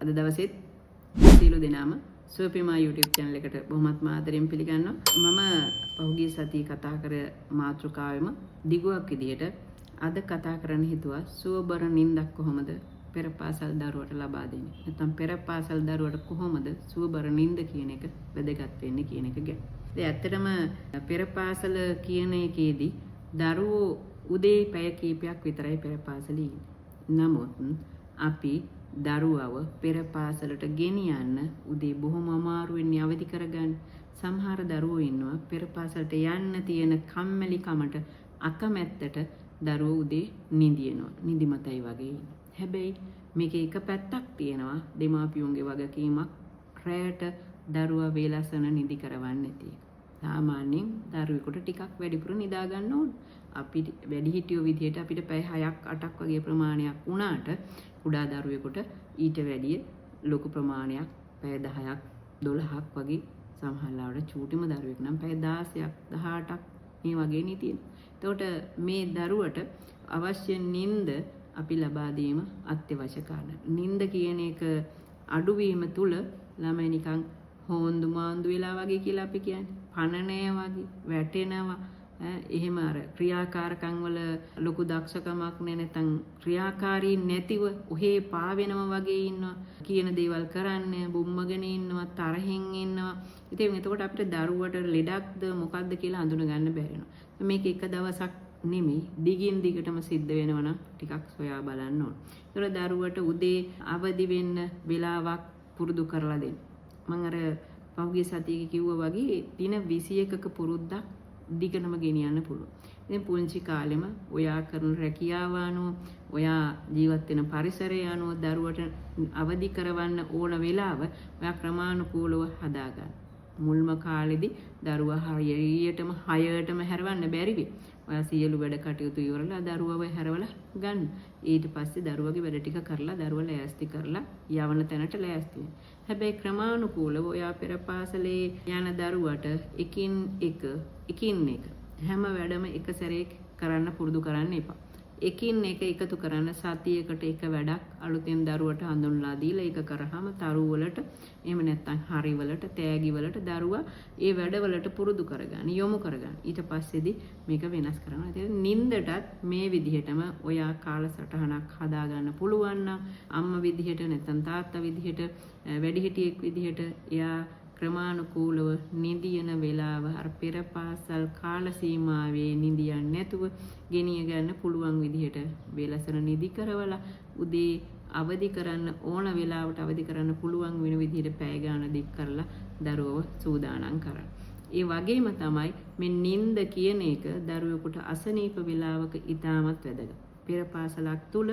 අද දවසෙත් සියලු දෙනාම සුවපිමා YouTube channel එකට බොහොමත් ආදරෙන් පිළිගන්නවා. මම පහුගිය සතියේ කතා කර මාතෘකාවෙම දිගුවක් විදියට අද කතා කරන්න හිතුවා සුවබර නිින්දක් කොහොමද පෙර පාසල් දරුවට ලබා දෙන්නේ. නැත්නම් පෙර පාසල් දරුවට කොහොමද සුවබර නිින්ද කියන එක වැදගත් වෙන්නේ කියන එක ගැන. ඉතින් ඇත්තටම පෙර පාසල කියන එකේදී දරුවෝ උදේ පැය කීපයක් විතරයි පෙර පාසලේ ඉන්නේ. නමුත් අපි දරුවව පෙර පාසලට ගෙනියන්න උදේ බොහොම අමාරුවෙන් අවදි කරගන්න. සමහර දරුවෝ ඉන්නවා පෙර පාසලට යන්න තියෙන කම්මැලිකමට අකමැත්තට දරුවෝ උදේ නිදිනවා. නිදිමතයි වගේ. හැබැයි මේකේ එක පැත්තක් තියෙනවා දෙමාපියන්ගේ වගකීමක් රැයට දරුවා වේලසන නිදි කරවන්නේ නැති එක. සාමාන්‍යයෙන් දරුවෙකුට ටිකක් වැඩිපුර නිදා ගන්න ඕන. අපි වැඩිහිටියෝ විදියට අපිට පැය 6ක් 8ක් වගේ ප්‍රමාණයක් වුණාට කුඩා දරුවෙකුට ඊට වැඩිය ලොකු ප්‍රමාණයක් පැය 10ක් 12ක් වගේ සමහරවිට චූටිම දරුවෙක් නම් පැය 16ක් 18ක් මේ වගේ නිතින. එතකොට මේ දරුවට අවශ්‍ය නිින්ද අපි ලබා දීම අත්‍යවශ්‍ය කාරණා. නිින්ද කියන එක අඩුවීම තුල ළමයි නිකන් හොන්දු මාන්දු වෙලා වගේ කියලා අපි කියන්නේ. පණනෑ වගේ වැටෙනවා. එහෙම අර ක්‍රියාකාරකම් වල ලොකු දක්ෂකමක් නැත්නම් ක්‍රියාකාරී නැතිව ඔහේ පාවෙනවා වගේ ඉන්නවා. කියන දේවල් කරන්නේ බුම්මගෙන ඉන්නවා තරහින් ඉන්නවා. ඉතින් එතකොට අපිට දරුවට ලෙඩක්ද මොකක්ද කියලා අඳුන ගන්න බැහැ වෙනවා. මේක එක දවසක් නෙමෙයි දිගින් දිගටම සිද්ධ වෙනවා නම් ටිකක් සොයා බලන්න ඕන. ඒතර දරුවට උදේ අවදි වෙන්න වෙලාවක් පුරුදු කරලා දෙන්න. මම අර පහුගිය සතියේ කිව්වා වගේ දින 21ක පුරුද්දක් දිගටම ගෙනියන්න පුළුවන්. ඉතින් පුංචි කාලෙම ඔයා කරන රැකියාව අනුව ඔයා ජීවත් වෙන පරිසරය අනුව දරුවට අවදි කරවන්න ඕන වෙලාව ඔයා ක්‍රමානුකූලව හදාගන්න. මුල්ම කාලෙදී දරුවා හරියටම 6ටම හැරවන්න බැරි වෙයි. ඔයා සියලු වැඩ කටයුතු ඉවරලා දරුවව හැරවලා ගන්න. ඊට පස්සේ දරුවගේ වැඩ ටික කරලා දරුවා ලෑස්ති කරලා යවන තැනට ලෑස්ති වෙන්න. හැබැයි ක්‍රමානුකූලව ඔයා පෙර පාසලේ යන දරුවට එකින් එක හැම වැඩම එක සැරේ කරන්න පුරුදු කරන්න එපා. එකින් එක එකතු කරන්න සතියකට එක වැඩක් අලුතෙන් දරුවට හඳුන්ලා දීලා ඒක කරාම තරු වලට එහෙම නැත්නම් හරි වලට තෑගි වලට දරුවා ඒ වැඩවලට පුරුදු කරගන්න යොමු කරගන්න. ඊට පස්සේදී මේක වෙනස් කරනවා. ඒ නින්දටත් මේ විදිහටම ඔයා කාලසටහනක් හදාගන්න පුළුවන් නම් අම්මා විදිහට නැත්නම් තාත්තා විදිහට වැඩිහිටියෙක් විදිහට එයා ක්‍රමානුකූලව නිදියන වේලාව අර පෙර පාසල් කාල සීමාවේ නිදියන්නේ නැතුව ගෙනිය ගන්න පුළුවන් විදිහට වේලසන නිදි කරවලා උදේ අවදි කරන්න ඕන වෙලාවට අවදි කරන්න පුළුවන් වෙන විදිහට පැය ගාන දික් කරලා දරුවව සූදානම් කරන්න. ඒ වගේම තමයි මේ නිින්ද කියන එක දරුවෙකුට අසනීප වේලාවක ඉතාමත් වැදගත්. පෙර පාසලක් තුල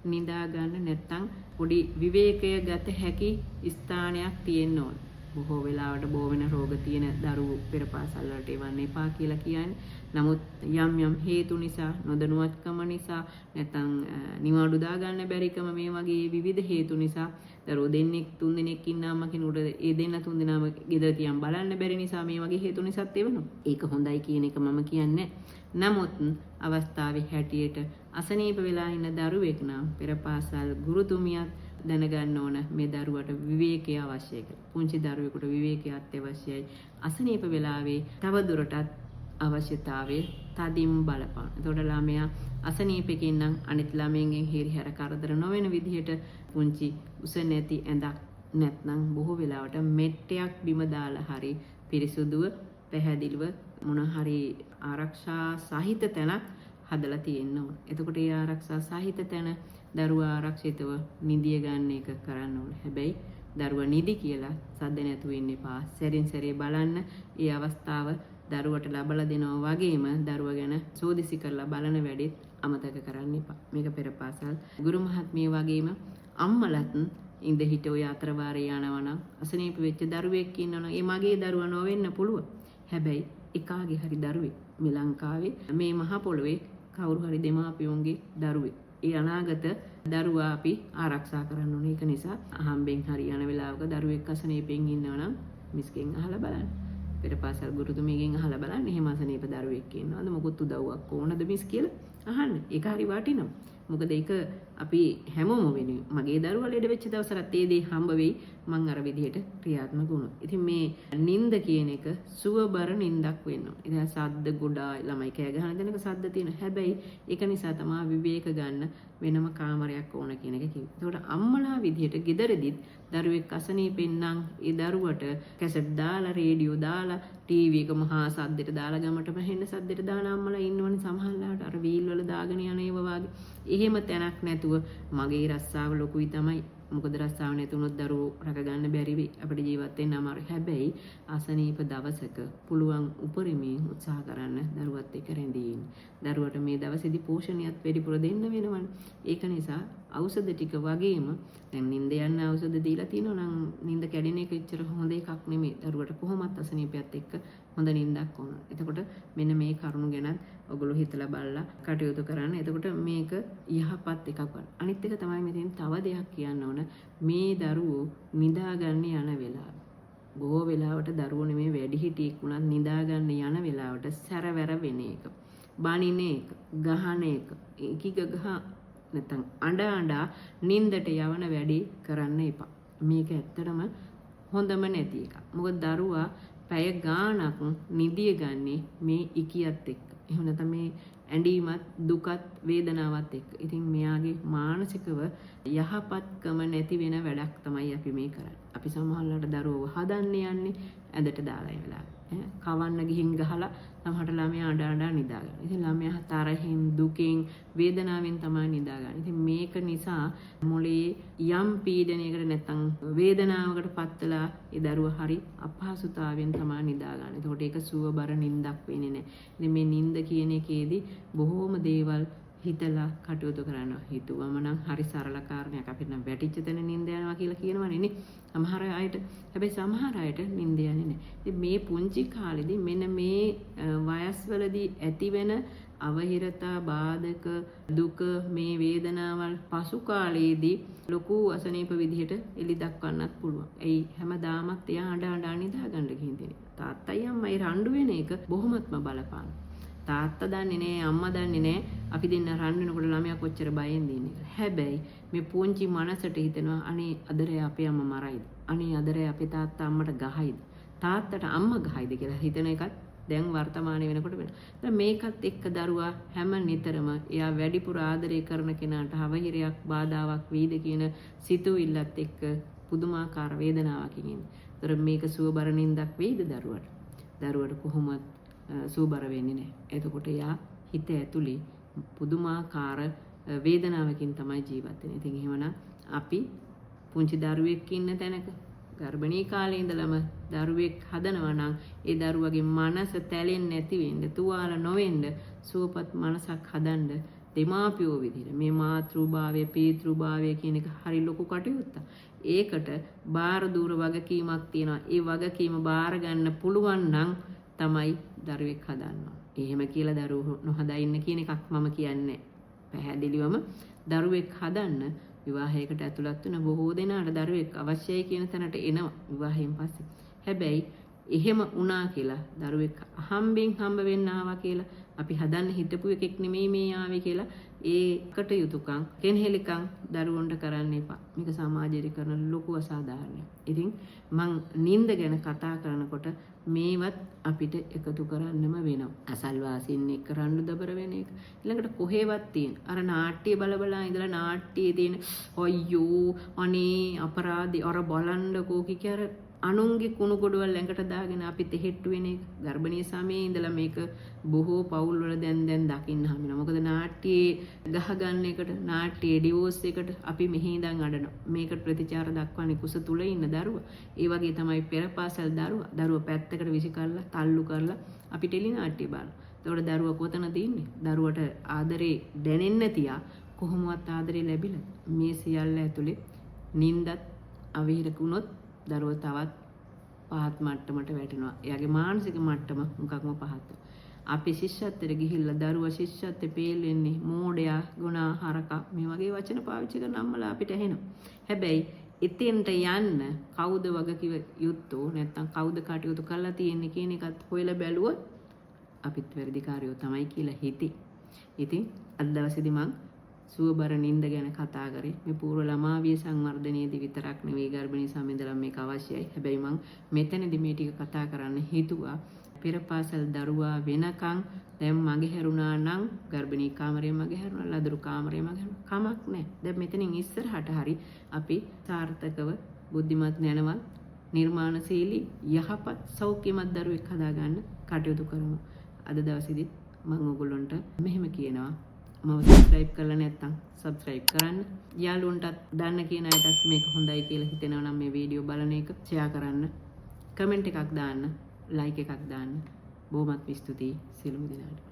නිදා ගන්න නැත්නම් පොඩි විවේකය ගත හැකි ස්ථානයක් තියෙන්න ඕන. බොහෝ වෙලාවට බෝ වෙන රෝග තියෙන දරුවෝ පෙර පාසල් වලට එවන්න එපා කියලා කියන්නේ. නමුත් යම් හේතු නිසා නොදැනුවත්කම නිසා නැත්නම් නිවාඩු දා ගන්න බැරිකම මේ වගේ විවිධ හේතු නිසා දරුවෝ දෙන්නෙක් තුන් දෙනෙක් ඉන්න අම්මා කෙනෙකුට ඒ දෙන්න තුන් දෙනාම ගෙදර තියන් බලන්න බැරි නිසා මේ වගේ හේතු නිසාත් එවනවා. ඒක හොඳයි කියන එක මම කියන්නේ. නමුත් අවස්ථාවේ හැටියට අසනීප වෙලා ඉන්න දරුවෙක් නම් පෙර පාසල් ගුරුතුමියත් දැනගන්න ඕන මේ දරුවට විවේකය අවශ්‍යයි කියලා. පුංචි දරුවෙකුට විවේකයක් අත්‍යවශ්‍යයි. අසනීප වෙලාවේ තව දුරටත් අවශ්‍යතාවයේ තදින් බලපාන. එතකොට ළමයා අසනීපකින් නම් අනිත් ළමයින්ගෙන් හිරිහැර කරදර නොවන විදිහට පුංචි උස නැති ඇඳක් නැත්නම් බොහෝ වෙලාවට මෙට්ටයක් බිම දාලා හරි පිරිසුදුව පැහැදිලිව මොන හරි ආරක්ෂා සහිත තැනක් හදලා තියෙන්න ඕන. එතකොට ඒ ආරක්ෂා සහිත තැන දරුවා ආරක්ෂිතව නිදිය ගන්න එක කරන්න ඕන. හැබැයි දරුවා නිදි කියලා සද්ද නැතුව ඉන්න එපා. සැරින් සැරේ බලන්න ඒ අවස්ථාව දරුවට ලබලා දෙනවා වගේම දරුවා ගැන සෝදිසි කරලා බලන වැඩෙත් අමතක කරන්න එපා. මේක පෙර පාසල් ගුරු මහත්මිය වගේම අම්මලත් ඉඳ හිට ඔය අතර වාරේ යනවා නම් අසනීප වෙච්ච දරුවෙක් ඉන්නවා නම් ඒ මගේ දරුවා නොවෙන්න පුළුවන්. හැබැයි එකාගේ හරි දරුවෙක් මේ ලංකාවේ මේ මහ පොළොවේ කවුරු හරි දෙමාපියෝන්ගේ දරුවෙක්. ඒ අනාගත දරුවා අපි ආරක්ෂා කරන්න ඕනේ. ඒක නිසා අහම්බෙන් හරි යන වෙලාවක දරුවෙක් අසනීපෙන් ඉන්නවා නම් මිස්ගෙන් අහලා බලන්න. පෙර පාසල් ගුරුතුමියගෙන් අහලා බලන්න එහෙම අසනීප දරුවෙක් ඉන්නවද මොකුත් උදව්වක් ඕනද මිස් කියලා. අහන්න. ඒක හරි වටිනවා. මොකද ඒක අපි හැමෝම වෙනුවෙන් මගේ දරුවා ලෙඩ වෙච්ච දවසට ඒ දේ හම්බ වෙයි මං අර විදිහට ක්‍රියාත්මක වුණොත්. ඉතින් මේ නිින්ද කියන එක සුවබර නිින්දක් වෙන්න ඕනේ. ඉතින් සද්ද ගොඩායි ළමයි කෑ ගහන දෙනක සද්ද තියෙන. හැබැයි ඒක නිසා තමයි විවේක ගන්න වෙනම කාමරයක් ඕන කියන එක කිව්වේ. ඒකට අම්මලා විදිහට ගෙදරදිත් දරුවෙක් අසනීපෙන් නම් ඒ දරුවට කැසට් දාලා රේඩියෝ දාලා ටීවී එක මහා සද්දෙට දාලා ගමටම හෙන්න සද්දෙට දාන අම්මලා ඉන්නවනේ සමහරවිට අර වීල් වල දාගෙන යන ඒවා වාගේ. එහෙම තැනක් නැතුව මගේ රස්සාව ලොකුයි තමයි. මොකද රස්සාව නැතුනොත් දරුවෝ රැක ගන්න බැරි වෙයි. අපිට ජීවත් වෙන්න අමාරුයි. හැබැයි අසනීප දවසක පුළුවන් උපරිමයෙන් උත්සාහ කරන්න දරුවත් එක්ක රැඳී ඉන්න. දරුවට මේ දවසේදී පෝෂණයත් වැඩිපුර දෙන්න වෙනවනේ. ඒක නිසා ඖෂධ ටික වගේම දැන් නිින්ද යන ඖෂධ දීලා තියෙනවා නම් නිින්ද කැඩෙන එක එච්චර හොඳ එකක් නෙමෙයි. දරුවට කොහොමත් අසනීපයත් එක්ක හොඳ නිින්දක් ඕන. එතකොට මෙන්න මේ කරුණු ගැන ඔයගොල්ලෝ හිතලා බලලා කටයුතු කරන්න. එතකොට මේක යහපත් එකක් ගන්න. අනිත් එක තමයි මෙතෙන් තව දෙයක් කියන්න ඕන. මේ දරුවෝ නිදාගන්න යන වෙලාව. බොහෝ වෙලාවට දරුවෝ නෙමේ වැඩිහිටියෙක් වුණත් නිදාගන්න යන වෙලාවට සැරවැර වෙන එක. බනින එක, ගහන එක, කිග ගහ නැත්නම් අඬ නින්දට යවන වැඩි කරන්න එපා. මේක ඇත්තටම හොඳම නැති එකක්. මොකද දරුවා පැය ගාණක් නිදිය ගන්නේ මේ ඉකියත් එක්ක. එහෙම නැත්නම් මේ ඇඬීමත් දුකත් වේදනාවත් එක්ක. ඉතින් මෙයාගේ මානසිකව යහපත්කම නැති වෙන වැඩක් තමයි අපි මේ කරන්නේ. අපි සමහරවිට දරුවව හදන්න යන්නේ ඇඳට දාලා ඒ වෙලාවේ. කවන්න ගිහින් ගහලා සමහරට ළමයා අඬ නිදා ගන්න. ඉතින් ළමයා තරහින් දුකෙන් වේදනාවෙන් තමයි නිදා ගන්න. ඉතින් මේක නිසා මොළේ යම් පීඩනයකට නැත්නම් වේදනාවකට පත් වෙලා ඒ දරුවා හරි අපහසුතාවයෙන් තමයි නිදා ගන්න. ඒකට ඒක සුවබර නිින්දක් වෙන්නේ නැහැ. ඉතින් මේ නිින්ද කියන එකේදී බොහෝම දේවල් හිතලා කටයුතු කරනවා. හිතුවම නම් හරි සරල කාරණයක්. අපිට නම් වැටිච්ච තැන නිින්ද යනවා කියලා කියනවනේ නේ. සමහර අයට. හැබැයි සමහර අයට නිින්ද යන්නේ නැහැ. ඉතින් මේ පුංචි කාලෙදී මෙන්න මේ වයස්වලදී ඇතිවෙන අවහිරතා බාධක දුක මේ වේදනාවල් පසු කාලයේදී ලොකු අසනීප විදිහට එලි දක්වන්නත් පුළුවන්. ඒ හැමදාමත් එයා අඬ නිදා ගන්න ගිහින් තියෙනවා. තාත්තයි අම්මයි රණ්ඩු වෙන එක බොහොමත්ම බලපාන. තාත්තා දන්නේ නැහැ අම්මා දන්නේ නැහැ අපි දෙන්න රන් වෙනකොට ළමයා කොච්චර බයෙන් දින්නේ කියලා. හැබැයි මේ පුංචි මනසට හිතෙනවා අනේ අදරේ අපේ අම්මා මරයිද? අනේ අදරේ අපේ තාත්තා අම්මට ගහයිද? තාත්තට අම්මා ගහයිද කියලා හිතන එකත් දැන් වර්තමානයේ වෙනකොට වෙනවා. මේකත් එක්ක දරුවා හැම නිතරම එයා වැඩිපුර ආදරය කරන කෙනාට අවහිරයක් බාධාවක් වීද කියන සිතුවිල්ලත් එක්ක පුදුමාකාර වේදනාවකින් ඉන්නේ. ඒතර මේක සුවබර නින්දක් වෙයිද දරුවට? දරුවට කොහොමවත් සුවබර වෙන්නේ නැහැ. එතකොට එයා හිත ඇතුලේ පුදුමාකාර වේදනාවකින් තමයි ජීවත් වෙන්නේ. ඉතින් එහෙමනම් අපි පුංචි දරුවෙක් ඉන්න තැනක ගර්භණී කාලේ ඉඳලම දරුවෙක් හදනවා නම් ඒ දරුවගේ මනස තැලෙන්නේ නැති වෙන්න, තුවාල නොවෙන්න සුවපත් මනසක් හදන්න දෙමාපියෝ විදිහට මේ මාතෘභාවය, පීතෘභාවය කියන එක හරි ලොකු කටයුත්තක්. ඒකට බාර දූර වගකීමක් තියෙනවා. ඒ වගකීම බාර ගන්න පුළුවන් නම් තමයි දරුවෙක් හදන්නවා. එහෙම කියලා දරුවෝ නොහදා ඉන්න කියන එකක් මම කියන්නේ. පැහැදිලිවම දරුවෙක් හදන්න විවාහයකට ඇතුළත් වෙන බොහෝ දෙනාට දරුවෙක් අවශ්‍යයි කියන තැනට එනවා විවාහයෙන් පස්සේ. හැබැයි එහෙම වුණා කියලා දරුවෙක් හම්බෙන් හම්බ වෙන්න ආවා කියලා අපි හදන්න හිතපු එකෙක් නෙමෙයි මේ ආවේ කියලා ඒකට යුතුයකම් කෙනෙහිලිකම් දරුවන්ට කරන්න එපා. මේක සමාජයේ කරන ලොකු අසාධාරණයක්. ඉතින් මං නිින්ද ගැන කතා කරනකොට මේවත් අපිට එකතු කරන්නම වෙනවා. අසල්වාසීන් එක්ක රණ්ඩු දබර වෙන එක. ඊළඟට කොහෙවත් තියෙන අර නාට්‍ය බලබලා ඉඳලා නාට්‍යයේ තියෙන අයියෝ අනේ අපරාධي අර බලන්නකෝ කිකර අනුන්ගේ කුණු ගොඩවල් ළඟට දාගෙන අපි තෙහෙට්ටු වෙන එක ගර්භණීය සමයේ ඉඳලා මේක බොහෝ පවුල් වල දැන් දකින්න හම්බෙනවා. මොකද නාට්‍යයේ ගහ ගන්න එකට නාට්‍යයේ ඩිවෝස් එකට අපි මෙහි ඉඳන් අඬනවා. මේකට ප්‍රතිචාර දක්වන්නේ කුස තුල ඉන්න දරුවා. ඒ වගේ තමයි පෙරපාසල් දරුවා. දරුවා පැත්තකට විසි කරලා තල්ලු කරලා අපි ටෙලි නාට්‍ය බලනවා. එතකොට දරුවා කොතනද ඉන්නේ? දරුවට ආදරේ දැනෙන්න තියා කොහොමවත් ආදරේ ලැබිලා මේ සියල්ල ඇතුලේ නින්දත් අවහිරකුණොත් දරුවා තවත් පහත් මට්ටමට වැටෙනවා. එයාගේ මානසික මට්ටම මුකක්ම පහත්. අපි ශිෂ්‍යත්වයට ගිහිල්ලා දරුවා ශිෂ්‍යත්වේ පේල් වෙන්නේ මෝඩයා, ගුණා, හරකා මේ වගේ වචන පාවිච්චි කරන අම්මලා අපිට ඇහෙනවා. හැබැයි එතෙන්ට යන්න කවුද වගකිව යුත්තෝ නැත්නම් කවුද කටයුතු කරලා තියෙන්නේ කියන එකත් හොයලා බැලුවොත් අපිත් වැඩිකාරයෝ තමයි කියලා හිතේ. ඉතින් අද දවසේදී මම සුවබර නිින්ද ගැන කතා කරේ. මේ පූර්ව ළමාවිය සංවර්ධනයේදී විතරක් නෙවෙයි ගර්භණී සමයේදලා මේක අවශ්‍යයි. හැබැයි මම මෙතනදී මේ ටික කතා කරන්න හිතුවා. පෙර පාසල් දරුවා වෙනකන් දැන් මගේ හැරුණා නම් ගර්භණී කාමරේ මගේ හැරුණා, ලදරු කාමරේ මගේ හැරුණා. කමක් නැහැ. දැන් මෙතනින් ඉස්සරහට හරි අපි සාර්ථකව බුද්ධිමත් නැනවත් නිර්මාණශීලී යහපත් සෞඛ්‍යමත් දරුවෙක් හදාගන්න කටයුතු කරමු. අද දවසේදී මම ඔයගොල්ලන්ට මෙහෙම කියනවා. මම සබ්ස්ක්‍රයිබ් කරලා නැත්නම් සබ්ස්ක්‍රයිබ් කරන්න. යාළුවන්ටත් දන්න කියන අයටත් මේක හොඳයි කියලා හිතෙනවා නම් මේ වීඩියෝ බලන එක ෂෙයා කරන්න. කමෙන්ට් එකක් දාන්න, ලයික් එකක් දාන්න. බොහොමත් ස්තුතියි සියලුම දෙනාට.